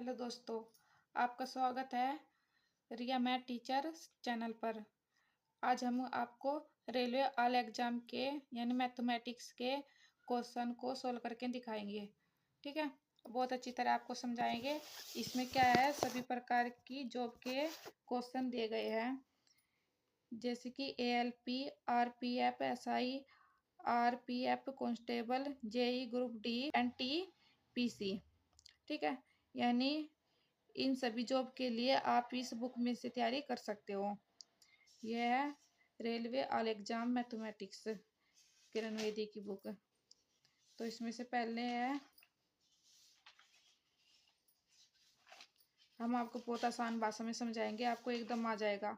Hello दोस्तों, आपका स्वागत है रिया मैथ टीचर चैनल पर। आज हम आपको रेलवे ऑल एग्जाम के यानी मैथमेटिक्स के क्वेश्चन को सोल्व करके दिखाएंगे। ठीक है, बहुत अच्छी तरह आपको समझाएंगे। इसमें क्या है, सभी प्रकार की जॉब के क्वेश्चन दिए गए हैं, जैसे कि ALP, RPF, SI, RPF constable, JE group D, NTPC। ठीक है, यानी इन सभी जॉब के लिए आप इस बुक में से तैयारी कर सकते हो। यह है रेलवे ऑल एग्जाम मैथमेटिक्स किरण वेदी की बुक। तो इसमें से पहले है, हम आपको बहुत आसान भाषा में समझाएंगे, आपको एकदम आ जाएगा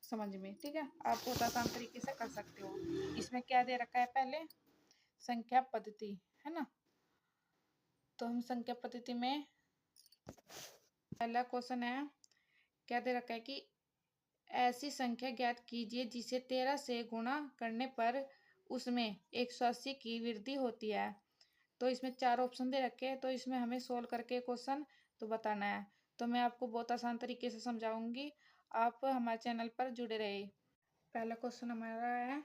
समझ में। ठीक है, आप बहुत आसान तरीके से कर सकते हो। इसमें क्या दे रखा है, पहले संख्या पद्धति है ना। तो हम संख्या पद्धति में पहला क्वेश्चन है, क्या दे रखा है कि ऐसी संख्या ज्ञात कीजिए जिसे 13 से गुणा करने पर उसमें 180 की वृद्धि होती है। तो इसमें चार ऑप्शन दे रखे हैं, तो इसमें हमें सोल्व करके क्वेश्चन तो बताना है। तो मैं आपको बहुत आसान तरीके से समझाऊंगी, आप हमारे चैनल पर जुड़े रहे। पहला क्वेश्चन हमारा है,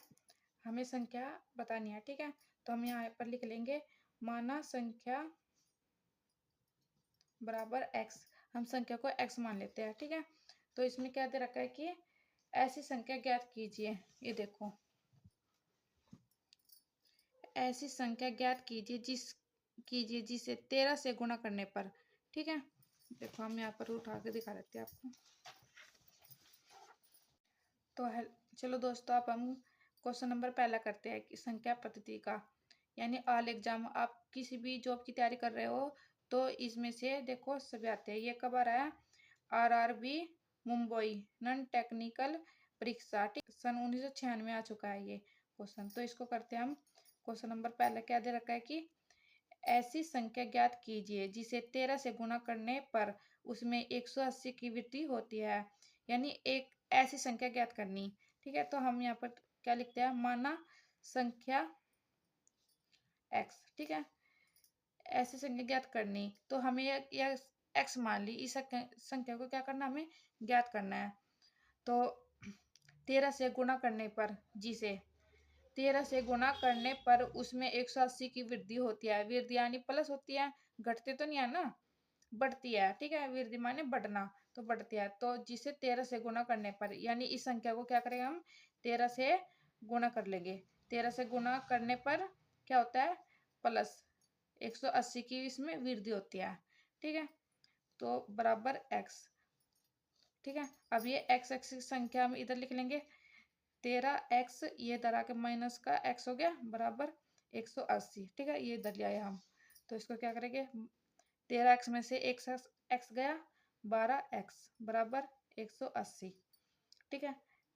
हमें संख्या बतानी है। ठीक है, तो हम यहाँ पर लिख लेंगे माना संख्या बराबर x। हम संख्या को x मान लेते हैं। ठीक है, तो इसमें क्या दे रखा है कि ऐसी संख्या ज्ञात कीजिए। ये देखो, ऐसी संख्या ज्ञात कीजिए जिसे 13 से गुणा करने पर। ठीक है, देखो हम यहाँ पर उठा के दिखा देते हैं आपको। तो है, चलो दोस्तों, आप हम क्वेश्चन नंबर पहला करते हैं कि संख्या पद्धति का, यानी ऑल एग्जाम। आप किसी भी जॉब की तैयारी कर रहे हो तो इसमें से देखो सभी आते हैं। ये कब आ रहा है, RRB मुंबई नॉन टेक्निकल परीक्षा। ठीक, सन 1996 आ चुका है ये क्वेश्चन। तो इसको करते हैं हम। क्वेश्चन नंबर पहला क्या दे रखा है कि ऐसी संख्या ज्ञात कीजिए जिसे 13 से गुणा करने पर उसमें 180 की वृद्धि होती है, यानी एक ऐसी संख्या ज्ञात करनी। ठीक है, तो हम यहाँ पर क्या लिखते हैं, माना संख्या x। ठीक है, ऐसी संख्या ज्ञात करनी, तो हमें यह x मान ली, इस संख्या को क्या करना, हमें ज्ञात करना है। तो 13 से गुणा करने पर, जिसे 13 से गुणा करने पर उसमें 180 की वृद्धि होती है। वृद्धि यानी प्लस होती है, घटती तो नहीं है ना, बढ़ती है। ठीक है, वृद्धि माने बढ़ना, तो बढ़ती है। तो जिसे 13 से गुणा करने पर, यानी इस संख्या को क्या करेंगे हम, 13 से गुणा कर लेंगे। 13 से गुणा करने पर क्या होता है, प्लस 180 की इसमें वृद्धि होती है। ठीक है, तो बराबर x। ठीक है, अब ये x एक्सिस संख्या हम इधर लिख लेंगे, 13x, ये इधर आके माइनस का x हो गया, बराबर 180। ठीक है, ये इधर ले आए हम। तो इसको क्या करेंगे, 13x में से एक x गया, 12x बराबर 180। ठीक है,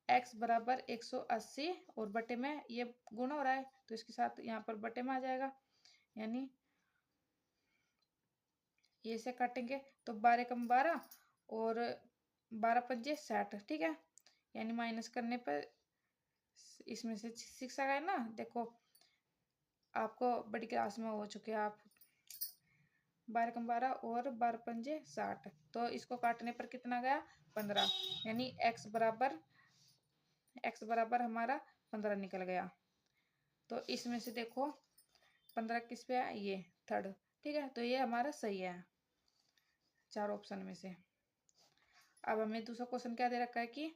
x बराबर 180 और बटे में ये गुणा हो रहा है, तो इसके साथ यहाँ पर बटे में आ जाएगा, यानी ये से काटेंगे तो 12 कम 12 और 12 पंजे 60। ठीक है, यानी माइनस करने पर इसमें से 6 आ गए ना। देखो, आपको बड़ी क्लास में हो चुके हैं आप। 12 कम 12 और 12 पंजे 60, तो इसको काटने पर कितना गया, 15, यानी x बराबर हमारा 15 निकल गया। तो इसमें से देखो 15 किस पे है, ये थर्ड। ठीक है, तो ये हमारा सही है चार ऑप्शन में से। अब हमें दूसरा क्वेश्चन क्या दे रखा है कि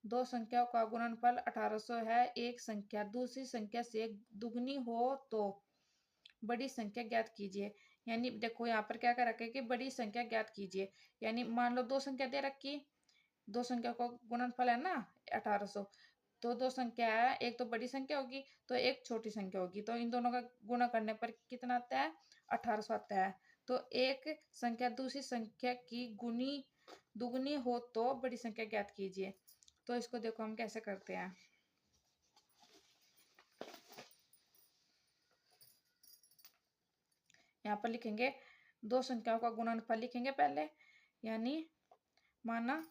दो संख्याओं का गुणनफल 1800 है। एक संख्या दूसरी संख्या से दुगनी हो तो बड़ी संख्या ज्ञात कीजिए। यानी देखो यहाँ पर क्या कर रखा है कि बड़ी संख्या ज्ञात कीजिए, यानी मान लो दो संख्या दे रखी, दो संख्या का गुणनफल है ना 1800। तो दो संख्या है, एक तो बड़ी संख्या होगी तो एक छोटी संख्या होगी, तो इन दोनों का गुणा करने पर कितना आता है, 1800 आता है। तो एक संख्या दूसरी संख्या की दुगनी हो तो बड़ी संख्या ज्ञात कीजिए। तो इसको देखो हम कैसे करते हैं। यहाँ पर लिखेंगे दो संख्याओं का गुणनफल लिखेंगे पहले, यानी माना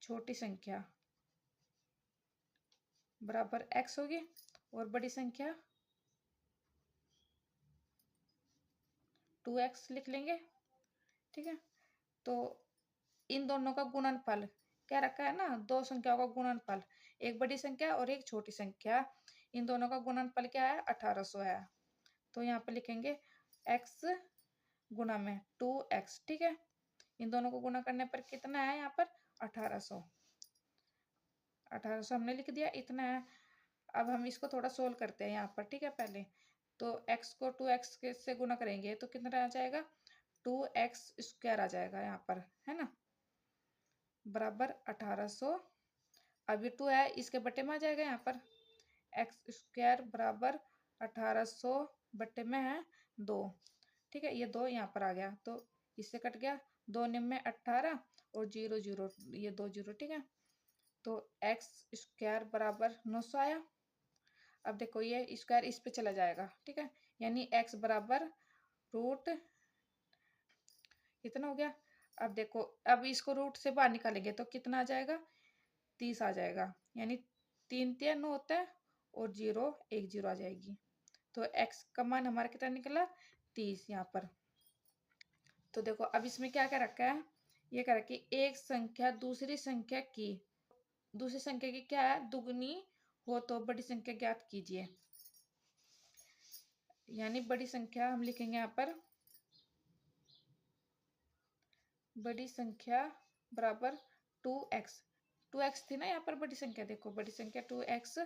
छोटी संख्या बराबर x होगी और बड़ी संख्या 2x लिख लेंगे। ठीक है, तो इन दोनों का गुणनफल क्या रखा है ना, दो संख्याओं का गुणनफल, एक बड़ी संख्या और एक छोटी संख्या, इन दोनों का गुणनफल क्या है, 1800 है। तो यहाँ पे लिखेंगे x गुणा में 2x। ठीक है, इन दोनों को गुणा करने पर कितना है यहाँ पर, 1800। 1800 हमने लिख दिया, इतना है। अब हम इसको थोड़ा सोल्व करते हैं यहाँ पर। ठीक है, पहले तो x को 2x के से गुणा करेंगे तो कितना आ जाएगा, 2x² आ जाएगा यहाँ पर, है ना, बराबर 1800। अब ये 2 है, इसके बटे में आ जाएगा यहाँ पर, x² बराबर 1800 बटे में है 2। ठीक है, ये 2 यहाँ पर आ गया तो इससे कट गया, 2 निम्न 18 और 0 0, ये 2 0। ठीक है, तो x² बराबर 900 आया। अब देखो ये स्क्वायर इस पे चला जाएगा। ठीक है, यानी x बराबर रूट कितना हो गया। अब देखो, अब इसको रूट से बाहर निकालेंगे तो कितना आ जाएगा, 30 आ जाएगा, यानी 3 3 9 होता है और 0 1 0 आ जाएगी। तो x का मान हमारा कितना निकला, 30 यहाँ पर। तो देखो अब इसमें क्या क्या रखा है, ये कह रहा है कि एक संख्या दूसरी संख्या की क्या है, दुगनी हो तो बड़ी संख्या ज्ञात कीजिए। यानी बड़ी संख्या हम लिखेंगे यहाँ पर, बड़ी संख्या बराबर 2x। 2x थी ना यहाँ पर बड़ी संख्या, देखो बड़ी संख्या 2x।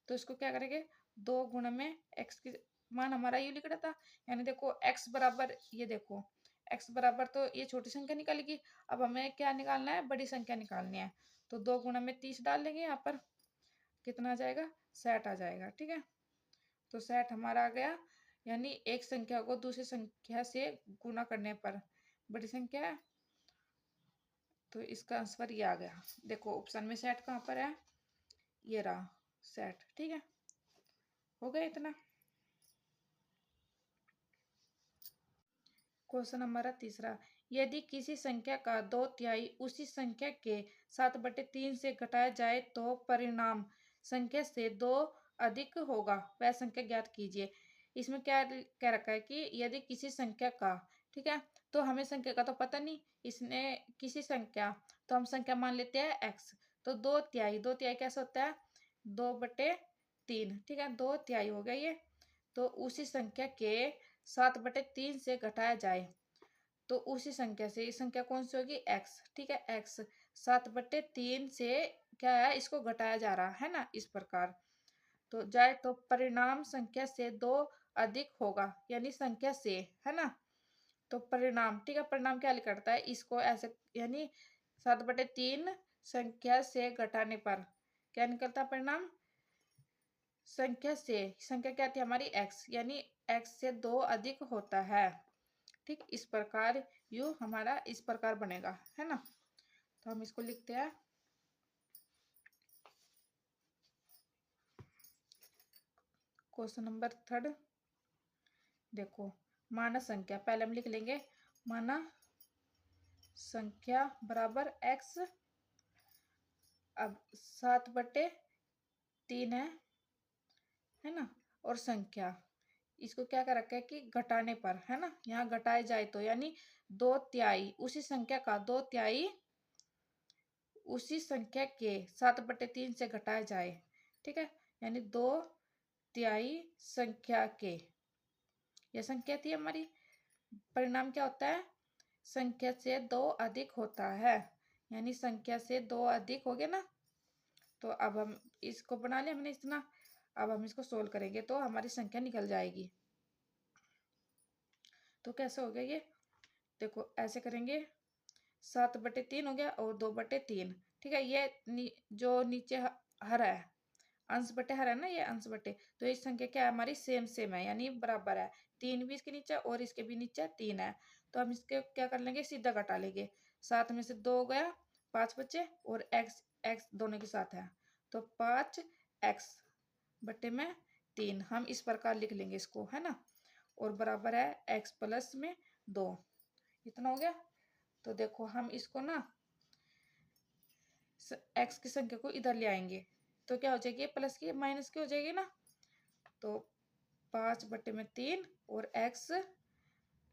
तो इसको क्या करेंगे, 2 गुणा में x की मान हमारा ये लिख रहा था, यानी देखो x बराबर, ये देखो x बराबर, तो ये छोटी संख्या निकालेगी। अब हमें क्या निकालना है, बड़ी संख्या निकालनी है। तो 2 गुणा में 30 डाल लेंगे यहाँ पर, कितना आ जाएगा, 60 आ जाएगा। ठीक है, तो 60 हमारा आ गया। यानी एक संख्या को दूसरी संख्या से गुणा करने पर बड़ी संख्या है, तो इसका आंसर ये आ गया। देखो ऑप्शन में 60 कहाँ पर है, ये रहा 60। ठीक है, हो गया इतना। क्वेश्चन नंबर तीसरा, यदि किसी संख्या का 2/3 उसी संख्या के 7/3 से घटाया जाए तो परिणाम संख्या से 2 अधिक होगा, वह संख्या ज्ञात कीजिए। इसमें क्या कह रखा है कि यदि किसी संख्या का, ठीक है, तो हमें संख्या का तो पता नहीं, इसने किसी संख्या, तो हम संख्या मान लेते हैं x। तो 2/3 कैसे होता है, 2/3। ठीक है, 2/3 हो गया ये। तो उसी संख्या के 7/3 से घटाया जाए तो उसी संख्या से, इस संख्या कौन सी होगी, x। ठीक है, x 7/3 से क्या है, इसको घटाया जा रहा है ना, इस प्रकार तो जाए तो परिणाम संख्या से 2 अधिक होगा, यानी संख्या से, है ना। तो परिणाम, ठीक है, परिणाम क्या करता है, इसको ऐसे, यानी 7/3 संख्या से घटाने पर क्या निकलता है परिणाम, संख्या से, संख्या क्या थी हमारी x, यानी x से 2 अधिक होता है। ठीक, इस प्रकार यू हमारा इस प्रकार बनेगा, है ना। तो हम इसको लिखते हैं, क्वेश्चन नंबर थर्ड। देखो माना संख्या, पहले हम लिख लेंगे माना संख्या बराबर x। अब 7/3 है ना, और संख्या, इसको क्या कर रखा है कि घटाने पर, है ना, यहाँ घटाए जाए तो, यानी 2/3 उसी संख्या का 2/3 उसी संख्या के 7/3 से घटाया जाए। ठीक है, यानी 2/3 संख्या के, यह संख्या थी हमारी, परिणाम क्या होता है, संख्या से 2 अधिक होता है, यानी संख्या से 2 अधिक हो गया ना। तो अब हम इसको बना लिया हमने इतना। अब हम इसको सोल्व करेंगे तो हमारी संख्या निकल जाएगी। तो कैसे हो गया ये, देखो ऐसे करेंगे, 7/3 हो गया और 2/3। ठीक है, ये जो नीचे हरा है, अंश बटे हरा है ना, ये अंश बटे, तो ये संख्या क्या है हमारी, सेम सेम है, यानी बराबर है। 3 भी इसके नीचे और इसके भी नीचे 3 है। तो हम इसके क्या कर लेंगे, सीधा घटा लेंगे, 7 में से 2 गया, 5 बचे, और x दोनों के साथ है, तो 5x बटे में 3 हम इस प्रकार लिख लेंगे इसको, है ना, और बराबर है x प्लस में 2। इतना हो गया। तो देखो हम इसको ना, x की संख्या को इधर ले आएंगे तो क्या हो जाएगी, प्लस की माइनस की हो जाएगी ना। तो 5/3 और x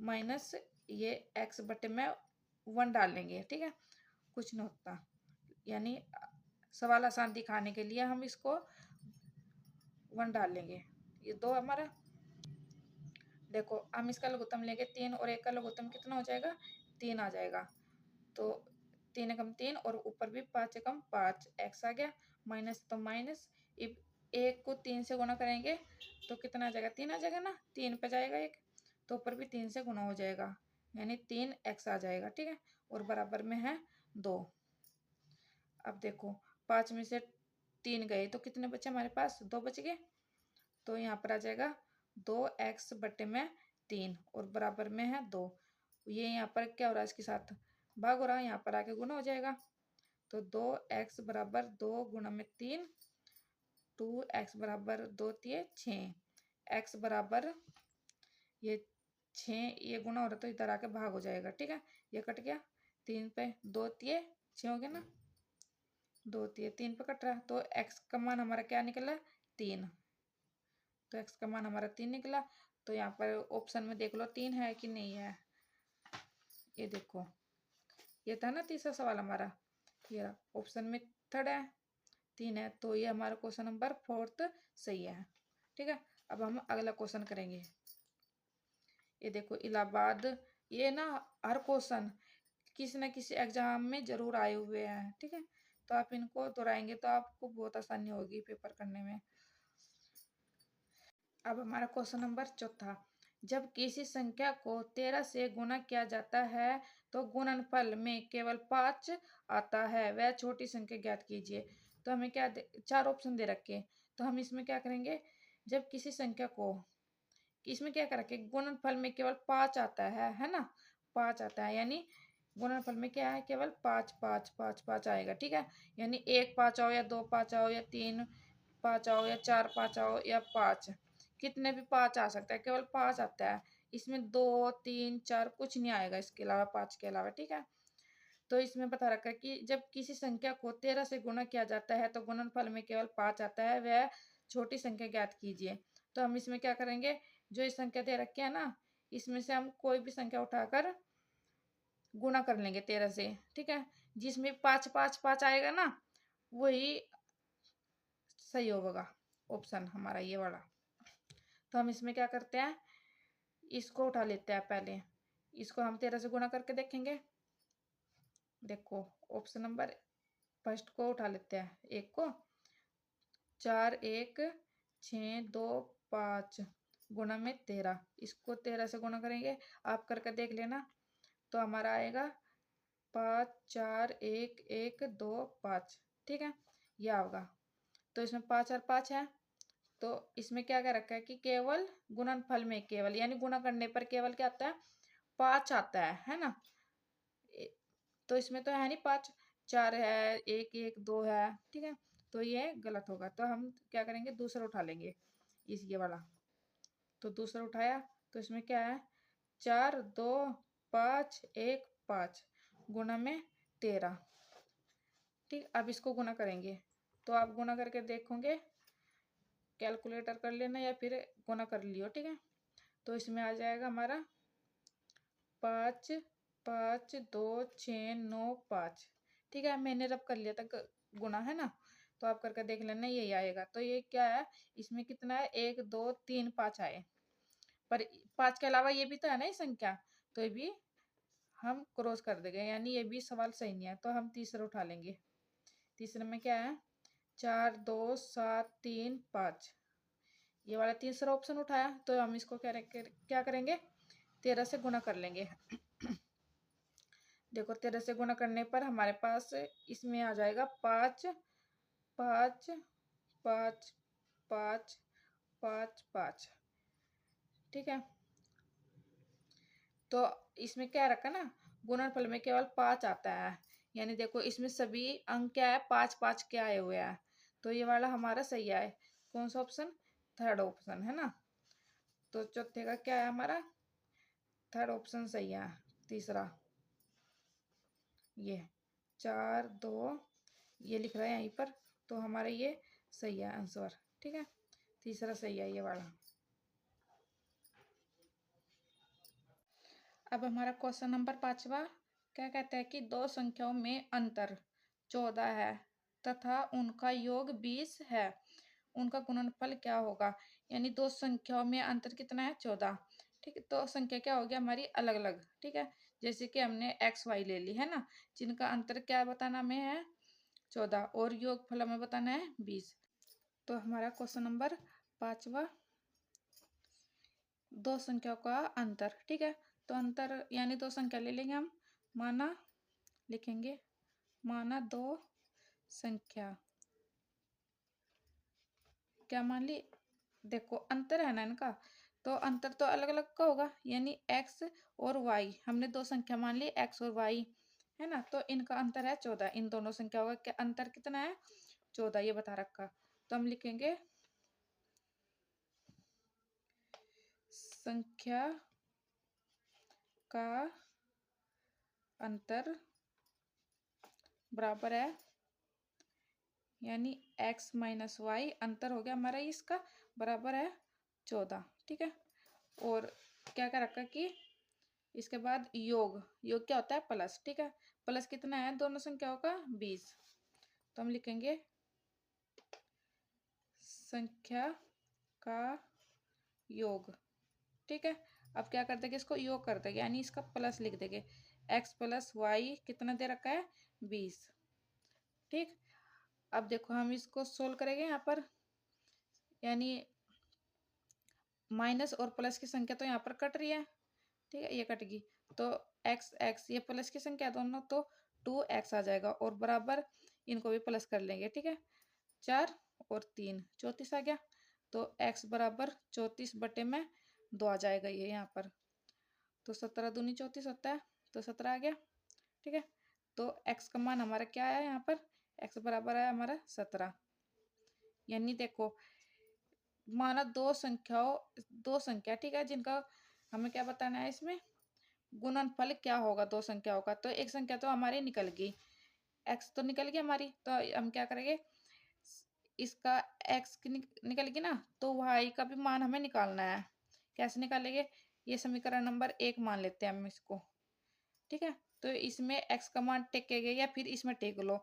माइनस ये x बटे में 1 डाल लेंगे, ठीक है, कुछ नहीं होता। यानी सवाल आसान दिखाने के लिए हम इसको 1 डाल लेंगे। ये 2 हमारा, देखो हम इसका लघुत्तम लेंगे 3 और 1 का लघुत्तम कितना हो जाएगा, 3 आ जाएगा। तो 3 एकम 3 और ऊपर भी 5 एकम 5 x आ गया, माइनस तो माइनस। अब 1 को 3 से गुणा करेंगे तो कितना आ जाएगा, 3 आ जाएगा ना, 3 पे जाएगा 1, तो ऊपर भी 3 से गुणा हो जाएगा, यानी 3x आ जाएगा, ठीक है, और बराबर में है 2। अब देखो 5 में से 3 गए तो कितने बचे हमारे पास, 2 बच गए। तो यहाँ पर आ जाएगा 2x बटे में 3 और बराबर में है 2। ये यहाँ पर क्या हो रहा है, इसके साथ भाग हो रहा है, यहाँ पर आके गुना हो जाएगा। तो 2x बराबर 2 गुणा में 3, 2x बराबर 2 तिये 6, x बराबर ये 6, ये गुना हो रहा तो इधर आके भाग हो जाएगा, ठीक है, ये कट गया, 3 पे 2 तिये 6 हो गया ना, 2 तिये 3 पे कट रहा, तो x का मान हमारा क्या निकला, 3। तो x का मान हमारा 3 निकला। तो यहाँ पर ऑप्शन में देख लो 3 है कि नहीं है, ये देखो, ये था ना तीसरा सवाल हमारा, ये ऑप्शन में थर्ड है, 3 है, तो ये हमारा क्वेश्चन नंबर 4 सही है, ठीक है। अब हम अगला क्वेश्चन करेंगे। ये देखो इलाहाबाद, ये ना हर क्वेश्चन किसी न किसी एग्जाम में जरूर आए हुए हैं, ठीक है, तो आप इनको दोहराएंगे तो आपको बहुत आसानी होगी पेपर करने में। अब हमारा क्वेश्चन नंबर 4, जब किसी संख्या को 13 से गुणा किया जाता है तो गुणनफल में केवल 5 आता है, वह छोटी संख्या ज्ञात कीजिए। तो हमें क्या 4 ऑप्शन दे रखे, तो हम इसमें क्या करेंगे, जब किसी संख्या को, इसमें क्या कर रखे, गुणनफल में केवल 5 आता है ना, 5 आता है, यानी गुणनफल में क्या है, केवल 5 5 5 5 आएगा, ठीक है, यानी 1 5 आओ या 2 5 आओ या 3 5 आओ या 4 5 आओ या 5, कितने भी 5 आ सकता है, केवल 5 आता है, इसमें 2 3 4 कुछ नहीं आएगा इसके अलावा, 5 के अलावा, ठीक है। तो इसमें बता रखा है कि जब किसी संख्या को 13 से गुणा किया जाता है तो गुणनफल में केवल 5 आता है, वह छोटी संख्या ज्ञात कीजिए। तो हम इसमें क्या करेंगे, जो इस संख्या दे रखी है ना, इसमें से हम कोई भी संख्या उठाकर गुणा कर लेंगे 13 से, ठीक है, जिसमें 5 5 5 आएगा ना, वही सही होगा ऑप्शन हमारा ये वाला। तो हम इसमें क्या करते हैं, इसको उठा लेते हैं पहले, इसको हम 13 से गुणा करके देखेंगे। देखो ऑप्शन नंबर फर्स्ट को उठा लेते हैं, एक को, 4 1 6 2 5 गुणा में 13, इसको 13 से गुणा करेंगे, आप करके देख लेना, तो हमारा आएगा 5 4 1 1 2 5, ठीक है, यह होगा। तो इसमें 5 और 5 है, तो इसमें क्या क्या रखा है कि केवल गुणनफल में केवल, यानी गुणा करने पर केवल क्या आता है, 5 आता है ना, तो इसमें तो है नहीं 5, 4 है 1 1 2 है, ठीक है, तो ये गलत होगा। तो हम क्या करेंगे, दूसरा उठा लेंगे, इस ये वाला, तो दूसरा उठाया, तो इसमें क्या है, 4 2 5 1 5 गुणा में 13, ठीक, अब इसको गुना करेंगे, तो आप गुना करके देखोगे, कैलकुलेटर कर लेना या फिर गुना कर लियो, ठीक है। तो इसमें आ जाएगा हमारा 5 5 2 6 9 5, ठीक है, मैंने रब कर लिया था गुना, है ना, तो आप करके देख लेना, यही आएगा। तो ये क्या है, इसमें कितना है, 1 2 3 5 आए, पर 5 के अलावा ये भी तो है ना ये संख्या, तो ये भी हम क्रॉस कर देंगे, यानी ये भी सवाल सही नहीं है। तो हम तीसरा उठा लेंगे, तीसरे में क्या है, 4 2 7 3 5, ये वाला तीसरा ऑप्शन उठाया, तो हम इसको क्या करेंगे, 13 से गुना कर लेंगे। देखो 13 से गुना करने पर हमारे पास इसमें आ जाएगा 5 5 5 5 5 5, ठीक है। तो इसमें क्या रखा ना, गुणनफल में केवल 5 आता है, यानी देखो इसमें सभी अंक क्या है, 5 5 के आए हुए हैं, तो ये वाला हमारा सही है। कौन सा ऑप्शन, थर्ड ऑप्शन, है ना। तो चौथे का क्या है हमारा, थर्ड ऑप्शन सही है, तीसरा, ये 4 2, ये लिख रहा है यहीं पर, तो हमारा ये सही है आंसर, ठीक है, तीसरा सही है ये वाला। अब हमारा क्वेश्चन नंबर 5वां क्या कहता है कि दो संख्याओं में अंतर 14 है तथा उनका योग 20 है, उनका गुणनफल क्या होगा। यानी दो संख्याओं में अंतर कितना है 14। ठीक है, तो संख्या क्या होगी हमारी अलग अलग। ठीक है, जैसे कि हमने एक्स वाई ले ली है ना, जिनका अंतर क्या बताना हमें है 14 और योगफल हमें बताना है 20। तो हमारा क्वेश्चन नंबर 5वां दो संख्याओं का अंतर। ठीक है, तो अंतर यानी दो संख्या ले लेंगे हम, माना लिखेंगे माना दो संख्या क्या मान ली, देखो अंतर है ना इनका, तो अंतर तो अलग अलग का होगा, यानी x और y हमने दो संख्या मान ली x और y है ना, तो इनका अंतर है 14। इन दोनों संख्याओं का क्या अंतर कितना है 14, ये बता रखा। तो हम लिखेंगे संख्या का अंतर बराबर है, यानी x माइनस वाई अंतर हो गया हमारा इसका बराबर है 14। ठीक है, और क्या क्या रखा कि इसके बाद योग, योग क्या होता है प्लस। ठीक है, प्लस कितना है दोनों संख्याओं का 20। तो हम लिखेंगे संख्या का योग। ठीक है, अब क्या कर देंगे इसको योग कर देंगे, यानी इसका प्लस लिख देंगे, x प्लस वाई कितना दे रखा है 20। ठीक, अब देखो हम इसको सोल्व करेंगे यहाँ पर, यानी माइनस और प्लस की संख्या तो यहाँ पर कट रही है। ठीक है, ये कट गई, तो एक्स एक्स ये प्लस की संख्या दोनों, तो 2x आ जाएगा और बराबर इनको भी प्लस कर लेंगे। ठीक है, 4 और 3 34 आ गया, तो x बराबर 34 बटे में 2 आ जाएगा ये यहाँ पर, तो 17 दूनी 34 होता है, तो 17 आ गया। ठीक है, तो x का मान हमारा क्या आया यहाँ पर, x बराबर है हमारा 17। यानी देखो माना दो संख्या ठीक है, जिनका हमें क्या बताना है इसमें गुणनफल क्या होगा दो संख्याओं का। तो एक संख्या तो हमारी निकल गई, x तो निकल गई हमारी, तो हम क्या करेंगे इसका x की निकल गई ना, तो y का भी मान हमें निकालना है। कैसे निकालेंगे, ये समीकरण नंबर 1 मान लेते हैं हम इसको। ठीक है, तो इसमें x का मान टेकेगा या फिर इसमें टेक लो,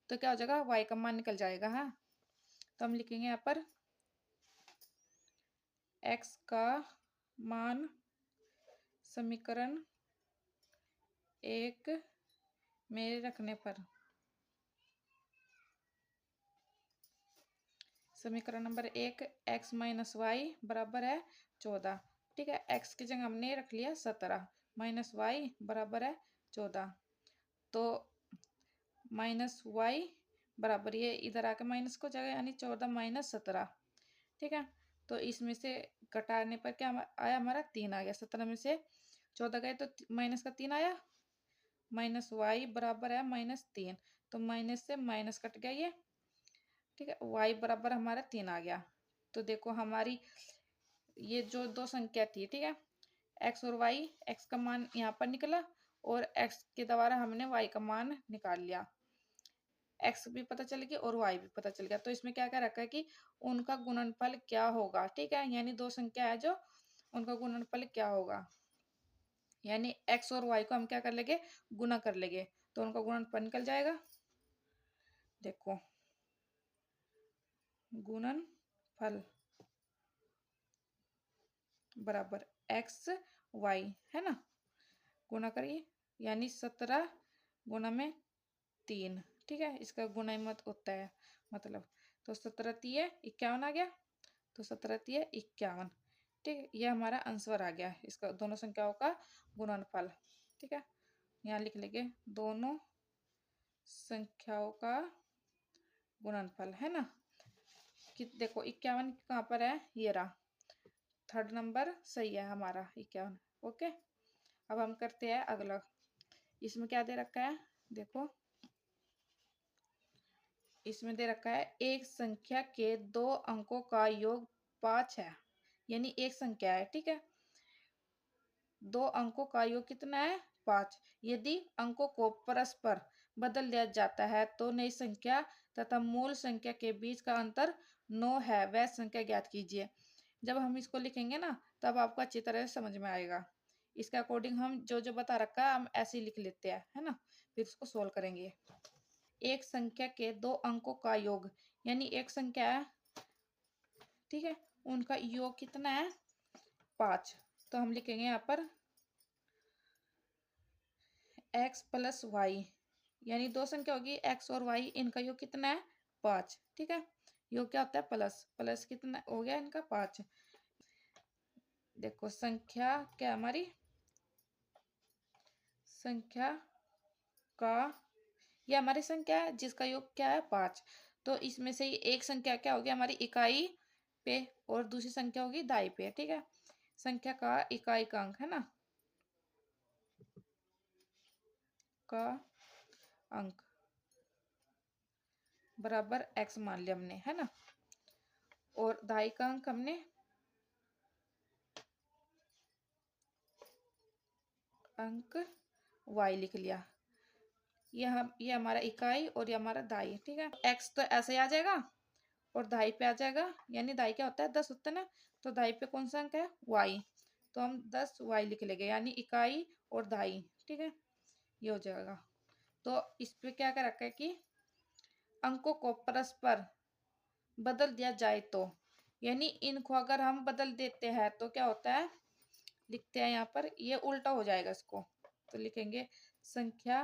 तो क्या हो जाएगा y का मान निकल जाएगा। हाँ, तो हम लिखेंगे यहाँ पर x का मान समीकरण 1 में रखने पर, समीकरण नंबर 1 x माइनस वाई बराबर है 14। ठीक है, x की जगह हमने रख लिया 17 माइनस वाई बराबर है 14, तो माइनस वाई बराबर ये इधर आके माइनस को जाएगा, यानी 14 माइनस 17। ठीक है, तो इसमें से घटाने पर क्या आया हमारा 3 आ गया, 17 में से 14 गए तो माइनस का 3 आया, माइनस वाई बराबर है -3, तो माइनस से माइनस कट गया ये। ठीक है, y बराबर हमारा 3 आ गया। तो देखो हमारी ये जो दो संख्या थी, ठीक है, x और y, x का मान यहाँ पर निकला और x के द्वारा हमने y का मान निकाल लिया, x भी पता चल गया और y भी पता चल गया। तो इसमें क्या क्या रखा है कि उनका गुणनफल क्या होगा। ठीक है, यानी दो संख्या है जो उनका गुणनफल क्या होगा, यानी x और y को हम क्या कर लेंगे गुना कर लेंगे, तो उनका गुणनफल निकल जाएगा। देखो गुणनफल बराबर एक्स वाई है ना, गुना करिए, यानी 17 गुना में 3। ठीक है, इसका गुना मत होता है मतलब, तो 17 तिये 51 आ गया, तो 17 तिये 51। ठीक है, ये हमारा आंसर आ गया इसका दोनों संख्याओं का गुणनफल। ठीक है, यहाँ लिख लेंगे दोनों संख्याओं का गुणनफल है ना, कि देखो 51 कहाँ पर है, ये रहा, थर्ड नंबर सही है हमारा 51। ओके, अब हम करते हैं अगला। इसमें क्या दे रखा है, देखो इसमें दे रखा है एक संख्या के दो अंकों का योग 5 है, यानी एक संख्या है। ठीक है, दो अंकों का योग कितना है 5। यदि अंकों को परस्पर बदल दिया जाता है तो नई संख्या तथा मूल संख्या के बीच का अंतर 9 है, वह संख्या ज्ञात कीजिए। जब हम इसको लिखेंगे ना तब आपको अच्छी तरह से समझ में आएगा। इसके अकॉर्डिंग हम जो जो बता रखा है हम ऐसे ही लिख लेते हैं, है ना। फिर इसको सोल्व करेंगे। एक संख्या के दो अंकों का योग, यानी एक संख्या है, ठीक है, उनका योग कितना है, 5। तो हम लिखेंगे यहाँ पर x प्लस वाई, यानी दो संख्या होगी x और y, इनका योग कितना है, 5। ठीक है, योग क्या होता है, प्लस प्लस कितना हो गया इनका, 5। देखो संख्या क्या हमारी, संख्या का, ये हमारी संख्या है जिसका योग क्या है, 5। तो इसमें से एक संख्या क्या होगी हमारी इकाई पे और दूसरी संख्या होगी दाई पे। ठीक है, संख्या का इकाई का अंक है ना, का अंक बराबर x मान लिया हमने, है ना, और दाई का अंक हमने अंक y लिख लिया। ये हमारा इकाई और ये हमारा दाई। ठीक है, x तो ऐसे ही आ जाएगा और दाई पे आ जाएगा, यानी दाई क्या होता है, 10 होता है ना, तो दाई पे कौन सा अंक है, y, तो हम 10 y लिख लेंगे, यानी इकाई और दाई। ठीक है, ये हो जाएगा। तो इस पे क्या कर रखा है कि अंकों को परस्पर बदल दिया जाए तो, यानी इनको अगर हम बदल देते हैं तो क्या होता है, लिखते हैं यहाँ पर, ये उल्टा हो जाएगा इसको, तो लिखेंगे संख्या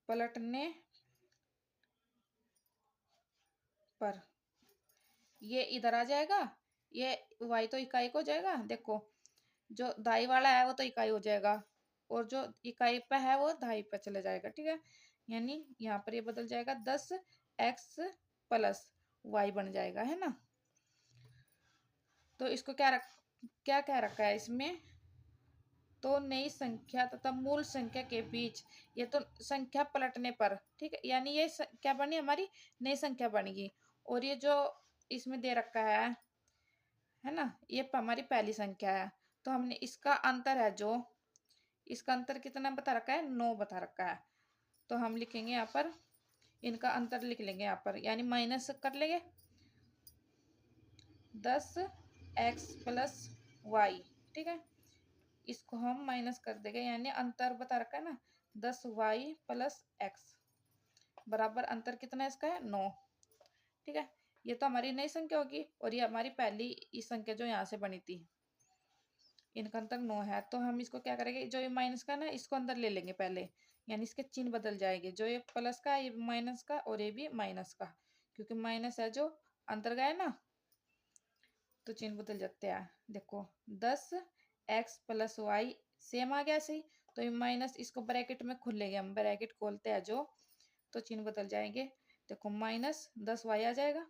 पलटने पर, ये इधर आ जाएगा, ये y तो इकाई को हो जाएगा, देखो जो दाई वाला है वो तो इकाई हो जाएगा और जो इकाई पे है वो दाई पे चले जाएगा। ठीक है, यानी यहाँ पर ये बदल जाएगा, 10x प्लस y बन जाएगा, है ना। तो इसको क्या कह रखा है इसमें, तो नई संख्या तथा मूल संख्या के बीच, ये तो संख्या पलटने पर, ठीक है, यानी ये क्या बनी हमारी, नई संख्या बनेगी। और ये जो इसमें दे रखा है ना, ये हमारी पहली संख्या है, तो हमने इसका अंतर है जो, इसका अंतर कितना बता रखा है, 9 बता रखा है, तो हम लिखेंगे यहाँ पर, इनका अंतर लिख लेंगे यहाँ पर, यानी माइनस कर लेंगे 10x प्लस वाई। ठीक है, इसको हम माइनस कर देंगे, यानी अंतर बता रखा है ना, 10y प्लस x बराबर अंतर कितना है इसका है, 9। ठीक है, ये तो हमारी नई संख्या होगी और ये हमारी पहली इस संख्या जो यहाँ से बनी थी, इनका अंतर 9 है। तो हम इसको क्या करेंगे, जो ये माइनस का ना इसको अंदर ले लेंगे पहले, यानी इसके चिन्ह बदल जाएंगे, जो ये प्लस का ये माइनस का और ये भी माइनस का, क्योंकि माइनस है जो अंदर गया ना, तो चिन्ह बदल जाते हैं। देखो 10x प्लस वाई सेम आ गया सही, तो ये माइनस इसको ब्रैकेट में खोलेंगे, हम ब्रैकेट खोलते हैं जो, तो चिन्ह बदल जाएंगे। देखो माइनस 10y आ जाएगा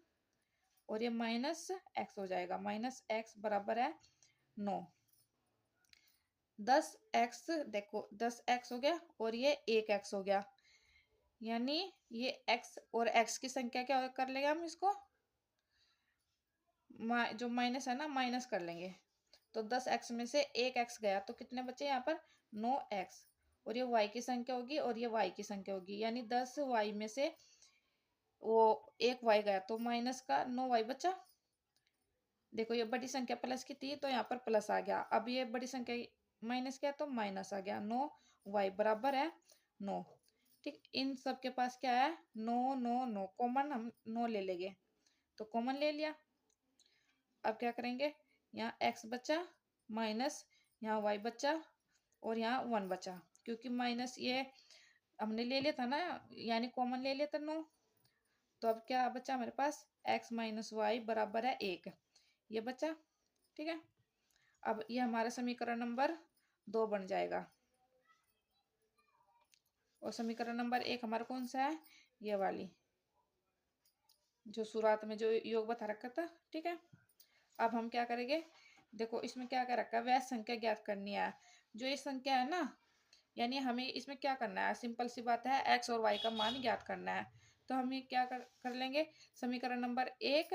और ये माइनस x हो जाएगा, माइनस x बराबर है 9। 10x, देखो 10x हो गया और ये 1x हो गया, यानी ये x और x की संख्या क्या कर लेंगे हम, इसको जो माइनस है ना माइनस कर लेंगे, तो 10x में से 1x गया तो कितने बचे यहाँ पर, 9x, और ये y की संख्या होगी और ये y की संख्या होगी, यानी 10y में से वो 1y गया तो माइनस का 9y बचा। देखो ये बड़ी संख्या प्लस की थी तो यहाँ पर प्लस आ गया, अब ये बड़ी संख्या माइनस किया तो माइनस आ गया, 9y बराबर है 9। ठीक, इन सब के पास क्या है, 9 9 9, कॉमन हम 9 ले लेंगे, तो कॉमन ले लिया। अब क्या करेंगे, यहाँ x बचा माइनस यहाँ y बचा और यहाँ 1 बचा, क्योंकि माइनस ये हमने ले लिया था ना, यानी कॉमन ले लिया था 9, तो अब क्या बचा हमारे पास, x माइनस वाई बराबर है 1, ये बचा। ठीक है, अब ये हमारा समीकरण नंबर 2 बन जाएगा, और समीकरण नंबर 1 हमारा कौन सा है, ये वाली जो शुरुआत में जो योग बता रखा था। ठीक है, अब हम क्या करेंगे, देखो इसमें क्या कर रखा है, वह संख्या ज्ञात करनी है, जो ये संख्या है ना, यानी हमें इसमें क्या करना है, सिंपल सी बात है, x और y का मान ज्ञात करना है। तो हम ये क्या कर लेंगे, समीकरण नंबर 1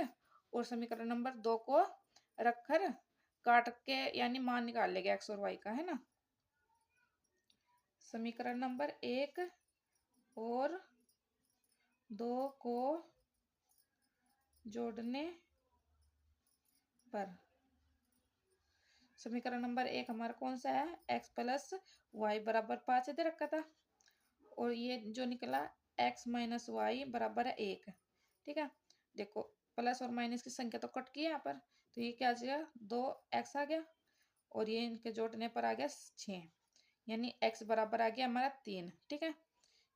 और समीकरण नंबर 2 को रखकर काट के यानी मान निकाल लेंगे x और y का, है ना। समीकरण नंबर 1 और 2 को जोड़ने पर समीकरण नंबर 1 हमारा कौन सा है, x प्लस वाई बराबर 5 दे रखा था, और ये जो निकला x माइनस वाई बराबर है 1। ठीक है, देखो प्लस और माइनस की संख्या तो कट की है यहाँ पर, तो ये क्या आ जाएगा, 2x आ गया, और ये इनके जोड़ने पर आ गया 6, यानी x बराबर आ गया हमारा 3। ठीक है,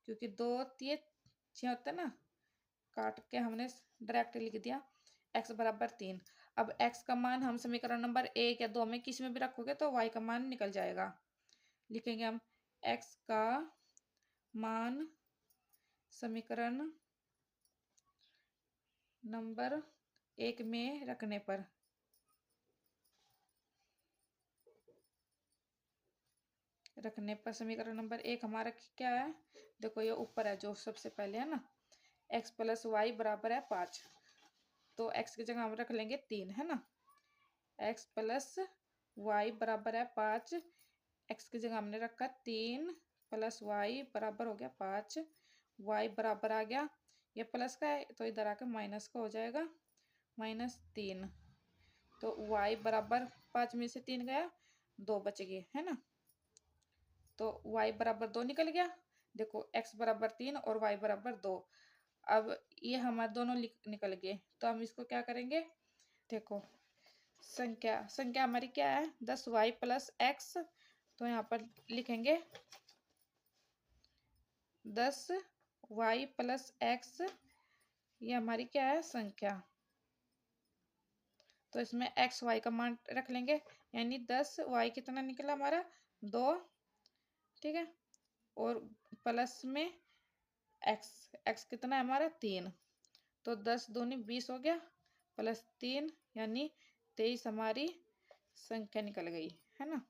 क्योंकि 2 3 6 होता है ना, काट के हमने डायरेक्ट लिख दिया x बराबर 3। अब x का मान हम समीकरण नंबर 1 या 2 में किसी में भी रखोगे तो y का मान निकल जाएगा। लिखेंगे हम x का मान समीकरण नंबर 1 में रखने पर समीकरण नंबर 1 हमारा क्या है, देखो ये ऊपर है जो सबसे पहले है ना, x प्लस वाई बराबर है 5, तो x की जगह हम रख लेंगे 3, है ना, x प्लस वाई बराबर है 5, x की जगह हमने रखा 3 प्लस वाई बराबर हो गया 5, y बराबर आ गया, ये प्लस का है तो इधर आकर माइनस का हो जाएगा, -3, तो y बराबर 5 में से 3 गया, 2 बच गए, है ना, तो y बराबर 2 निकल गया। देखो x बराबर 3 और y बराबर 2, अब ये हमारे दोनों निकल गए, तो हम इसको क्या करेंगे, देखो संख्या हमारी क्या है, 10y प्लस एक्स, तो यहाँ पर लिखेंगे 10y प्लस एक्स, ये हमारी क्या है संख्या, तो इसमें एक्स वाई का मान रख लेंगे, यानी 10y कितना निकला हमारा 2। ठीक है, और प्लस में x कितना है हमारा 3, तो 10 दूनी 20 हो गया, प्लस 3 यानी 23 हमारी संख्या निकल गई, है ना,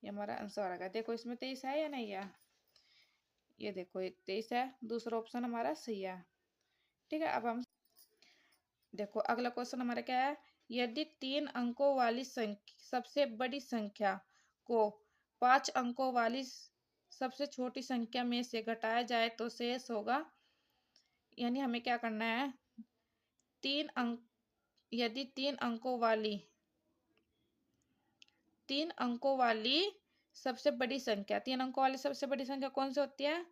ये हमारा आंसर आ गया। देखो इसमें 23 है या नहीं है, ये देखो ये 23 है, दूसरा ऑप्शन हमारा सही है। ठीक है, अब हम देखो अगला क्वेश्चन हमारा क्या है, यदि 3 अंकों वाली सबसे बड़ी संख्या को 5 अंकों वाली सबसे छोटी संख्या में से घटाया जाए तो शेष होगा, यानी हमें क्या करना है, 3 अंक यदि 3 अंकों वाली सबसे बड़ी संख्या, 3 अंकों वाली सबसे बड़ी संख्या कौन सी होती है,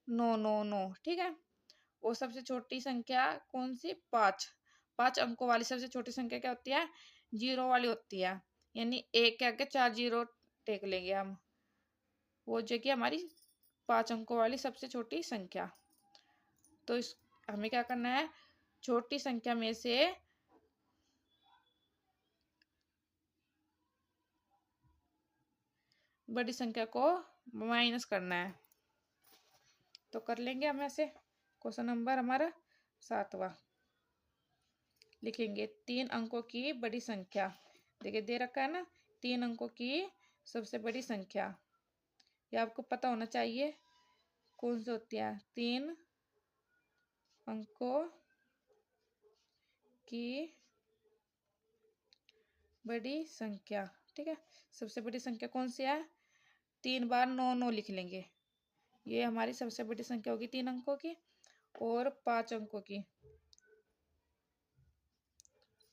9 9 9। ठीक है, और सबसे छोटी संख्या कौन सी, 5 अंकों वाली सबसे छोटी संख्या क्या होती है, 0 वाली होती है, यानी एक के आगे 4 0 टेक लेंगे हम, वो जगह हमारी 5 अंकों वाली सबसे छोटी संख्या। तो इस हमें क्या करना है, छोटी संख्या में से बड़ी संख्या को माइनस करना है, तो कर लेंगे हम ऐसे। क्वेश्चन नंबर हमारा 7वां, लिखेंगे 3 अंकों की बड़ी संख्या, देखिए दे रखा है ना 3 अंकों की सबसे बड़ी संख्या, ये आपको पता होना चाहिए कौन सी होती है, 3 अंकों की बड़ी संख्या। ठीक है, सबसे बड़ी संख्या कौन सी है, 3 बार 9 9 लिख लेंगे, ये हमारी सबसे बड़ी संख्या होगी 3 अंकों की, और 5 अंकों की,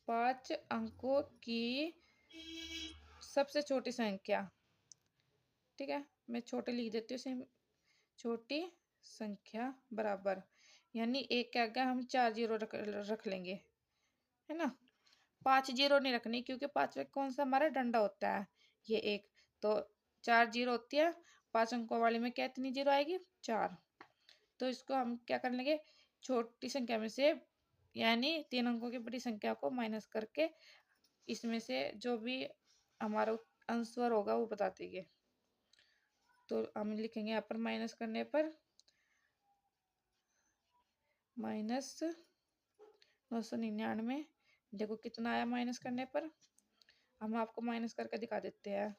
5 अंकों की सबसे छोटी संख्या। ठीक है, मैं छोटे लिख देती हूँ सेम, छोटी संख्या बराबर, यानी एक के आगे हम 4 जीरो रख लेंगे, है ना, 5 जीरो नहीं रखनी, क्योंकि 5 में कौन सा हमारा डंडा होता है, ये एक, तो 4 जीरो होती है, 5 अंकों वाले में क्या इतनी जीरो आएगी, 4, तो इसको हम क्या कर लेंगे, छोटी संख्या में से यानी 3 अंकों की बड़ी संख्या को माइनस करके इसमें से जो भी हमारा आंसर होगा वो बता देंगे, तो हम लिखेंगे यहाँ पर माइनस करने पर -999, देखो कितना आया माइनस करने पर, हम आपको माइनस करके दिखा देते हैं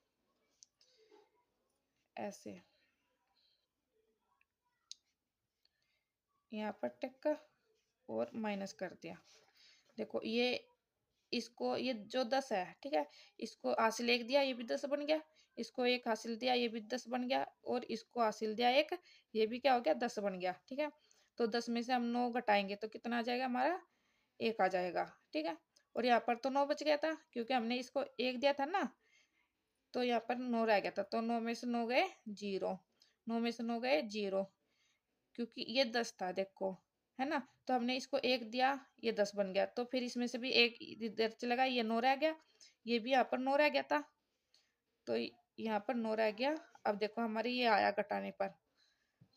ऐसे, यहाँ पर टिक और माइनस कर दिया, देखो ये इसको ये जो 10 है, ठीक है, इसको हासिल 1 दिया, ये भी 10 बन गया, इसको 1 हासिल दिया, ये भी 10 बन गया, और इसको हासिल दिया 1, ये भी क्या हो गया 10 बन गया। ठीक है, तो 10 में से हम 9 घटाएंगे तो कितना आ जाएगा हमारा, 1 आ जाएगा। ठीक है, और यहाँ पर तो 9 बच गया था, क्योंकि हमने इसको 1 दिया था ना, तो यहाँ पर 9 रह गया था, तो 9 में से 9 गए 0, 9 में से 9 गए 0, क्योंकि ये 10 था देखो, है ना। तो हमने इसको 1 दिया, ये 10 बन गया, तो फिर इसमें से भी 1 इधर चला गया, ये 9 रह गया, ये भी यहाँ पर 9 रह गया था, तो यहाँ पर 9 रह गया। अब देखो हमारे ये आया घटाने पर,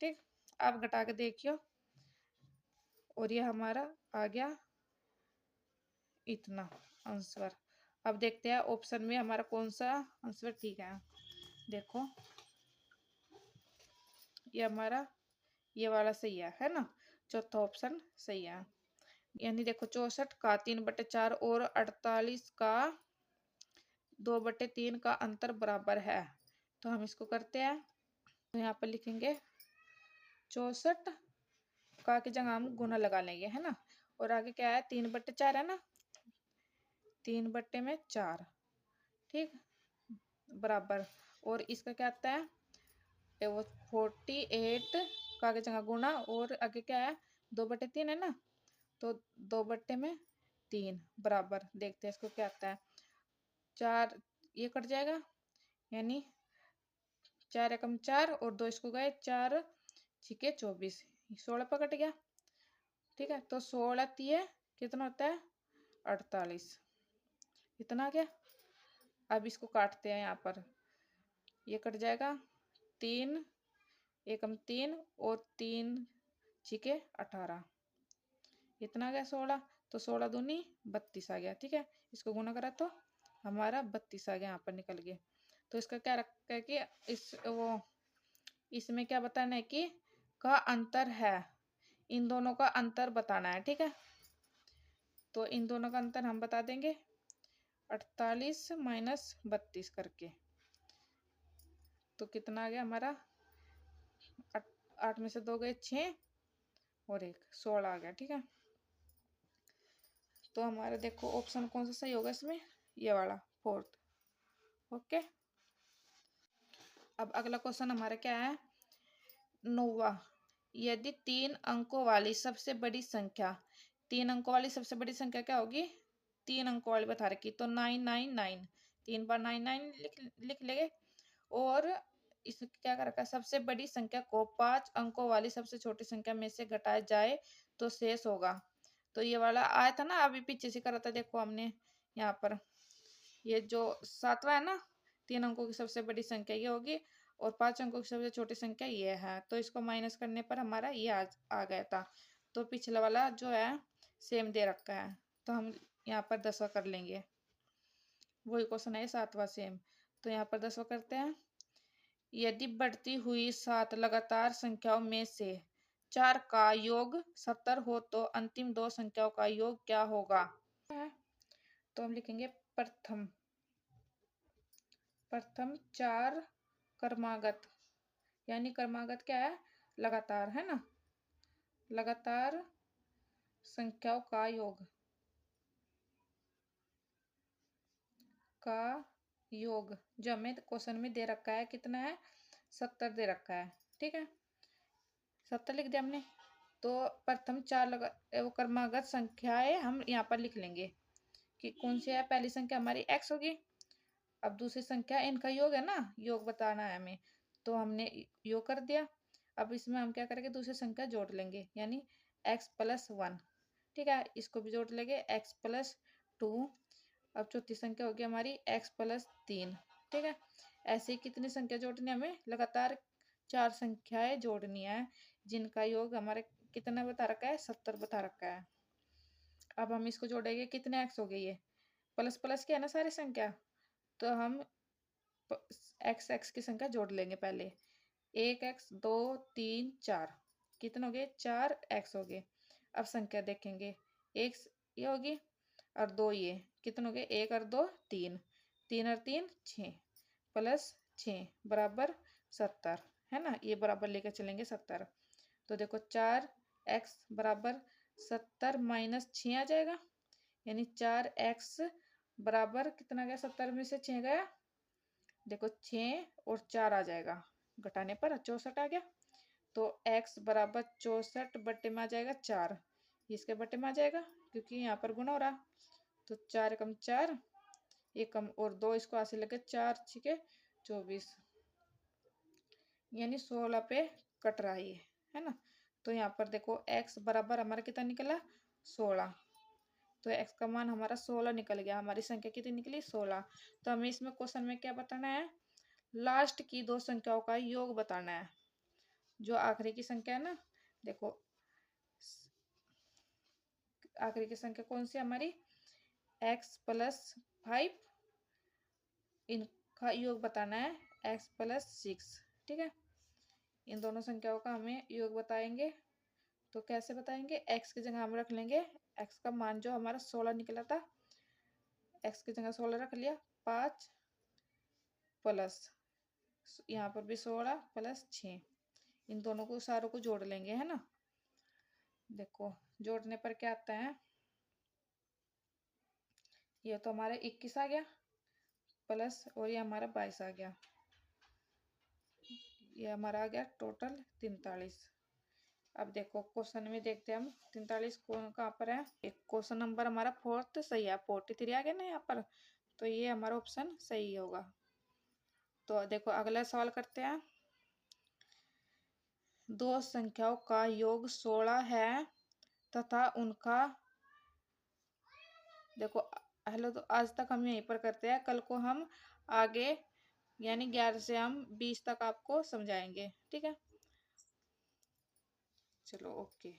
ठीक। आप घटा के देखियो, और ये हमारा आ गया इतना आंसर। अब देखते हैं ऑप्शन में हमारा कौन सा आंसर ठीक है। देखो ये हमारा ये वाला सही है ना, चौथा ऑप्शन सही है। यानी देखो 64 का 3/4 और 48 का 2/3 का अंतर बराबर है। तो हम इसको करते हैं, तो यहाँ पर लिखेंगे 64 का की जगह हम गुना लगा लेंगे, है ना। और आगे क्या है, 3/4 है ना, 3/4, ठीक, बराबर। और इसका क्या आता है, वो 48 का की जगह गुना, और आगे क्या है 2/3 है ना, तो 2/3 बराबर। देखते हैं इसको क्या आता है, 4 ये कट जाएगा, यानी 4 एकम 4 और 2 इसको गए 4 छिके 24, 16 पर कट गया, ठीक है। तो 16 तिये कितना होता है 48, इतना क्या। अब इसको काटते हैं, यहाँ पर ये कट जाएगा, 3 एकम 3 और 3 छिके 18, इतना गया 16, तो 16 दूनी 32 आ गया, ठीक है। इसको गुना करा तो हमारा 32 आ गया, यहाँ पर निकल गया। तो इसका क्या रखा है कि इसमें क्या बताना है कि का अंतर है, इन दोनों का अंतर बताना है, ठीक है। तो इन दोनों का अंतर हम बता देंगे 48 माइनस 32 करके, तो कितना आ गया हमारा, 8 में से 2 गए 6 और 1 16 आ गया, ठीक है। तो हमारा देखो ऑप्शन कौन सा सही होगा इसमें, ये वाला 4th, ओके। अब अगला क्वेश्चन हमारा क्या है, 9वां। यदि 3 अंकों वाली सबसे बड़ी संख्या, 3 अंकों वाली सबसे बड़ी संख्या क्या होगी, 3 अंकों वाली बता रखी, तो 999, 3 बार 99 लिख लेंगे। और इस क्या कर रखा है, सबसे बड़ी संख्या को 5 अंकों वाली सबसे छोटी संख्या में से घटाया जाए तो शेष होगा। तो ये वाला आया था ना, अभी पीछे से करा था, देखो हमने यहाँ पर, ये जो 7वां है ना, 3 अंकों की सबसे बड़ी संख्या ये होगी, और 5 अंकों की सबसे छोटी संख्या ये है, तो इसको माइनस करने पर हमारा ये आ गया था। तो पिछला वाला जो है सेम दे रखा है, तो हम यहाँ पर 10वां कर लेंगे, वही क्वेश्चन है 7वां सेम। तो यहाँ पर 10वां करते हैं, यदि बढ़ती हुई 7 लगातार संख्याओं में से 4 का योग 70 हो तो अंतिम 2 संख्याओं का योग क्या होगा। तो हम लिखेंगे प्रथम, प्रथम 4 क्रमागत, यानी क्रमागत क्या है, लगातार, है ना, लगातार संख्याओं का योग, का योग जो हमें क्वेश्चन में दे रखा है कितना है, 70 दे रखा है, ठीक है, 70 लिख दिया हमने। तो प्रथम 4 वो क्रमागत संख्याएं हम यहाँ पर लिख लेंगे कि कौन सी है, पहली संख्या हमारी x होगी, अब दूसरी संख्या इनका योग है ना, योग बताना है हमें, तो हमने योग कर दिया। अब इसमें हम क्या करेंगे, दूसरी संख्या जोड़ लेंगे, यानी x+1, ठीक है, इसको भी जोड़ लेंगे x+2। अब चौथी संख्या होगी हमारी x+3, ठीक है। ऐसे ही कितनी संख्या जोड़नी है हमें, लगातार 4 संख्याएं जोड़नी है, जिनका योग हमारे कितना बता रखा है, 70 बता रखा है। अब हम इसको जोड़ेंगे, कितने x हो गए, ये प्लस प्लस क्या है ना सारी संख्या, तो हम x की संख्या जोड़ लेंगे पहले, 1x 2 3 4, कितने हो गए, 4x हो गए। अब संख्या देखेंगे, एक ये होगी और 2 ये, कितने हो गए, 1 और 2 3, 3 और 3 6, +6 बराबर 70, है ना, ये बराबर लेकर चलेंगे 70। तो देखो 4x बराबर 70 माइनस 6 आ जाएगा, यानी 4x बराबर कितना गया, 70 में से 6 गया, देखो 6 और 4 आ जाएगा, घटाने पर 64 आ गया। तो x बराबर 64 बट्टे में आ जाएगा 4, इसके बट्टे में आ जाएगा क्योंकि यहाँ पर गुना हो रहा, तो 4 एकम 4, एकम और 2 इसको ऐसे लगे 4 छिके 24, यानी 16 पे कट रहा है ना। तो यहाँ पर देखो x बराबर हमारा कितना निकला 16, तो x का मान हमारा 16 निकल गया। हमारी संख्या कितनी निकली 16। तो हमें इसमें क्वेश्चन में क्या बताना है, लास्ट की दो संख्याओं का योग बताना है। जो आखिरी की संख्या है ना, देखो आखिरी की संख्या कौन सी हमारी x+5, इनका योग बताना है x+6। ठीक है, इन दोनों संख्याओं का हमें योग बताएंगे। तो कैसे बताएंगे, x की जगह हम रख लेंगे x का मान जो हमारा 16 निकला था, x की जगह 16 रख लिया, 5 प्लस यहाँ पर भी 16 प्लस 6, इन दोनों को सारों को जोड़ लेंगे, है ना। देखो जोड़ने पर क्या आता है, ये तो हमारा 21 आ गया प्लस और ये हमारा 22 आ गया, ये हमारा आ गया टोटल 43। अब देखो क्वेश्चन में देखते हैं हम 43 कहाँ पर है। एक क्वेश्चन नंबर हमारा 4 सही है, 43 आ गया ना यहाँ पर, तो ये हमारा ऑप्शन सही होगा। तो देखो अगला सवाल करते हैं। दो संख्याओं का योग 16 है तथा उनका, देखो हेलो, तो आज तक हम यहीं पर करते हैं, कल को हम आगे यानी 11 से हम 20 तक आपको समझाएंगे। ठीक है, चलो ओके।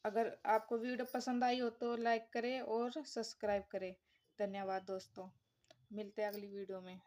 अगर आपको वीडियो पसंद आई हो तो लाइक करें और सब्सक्राइब करें। धन्यवाद दोस्तों, मिलते हैं अगली वीडियो में।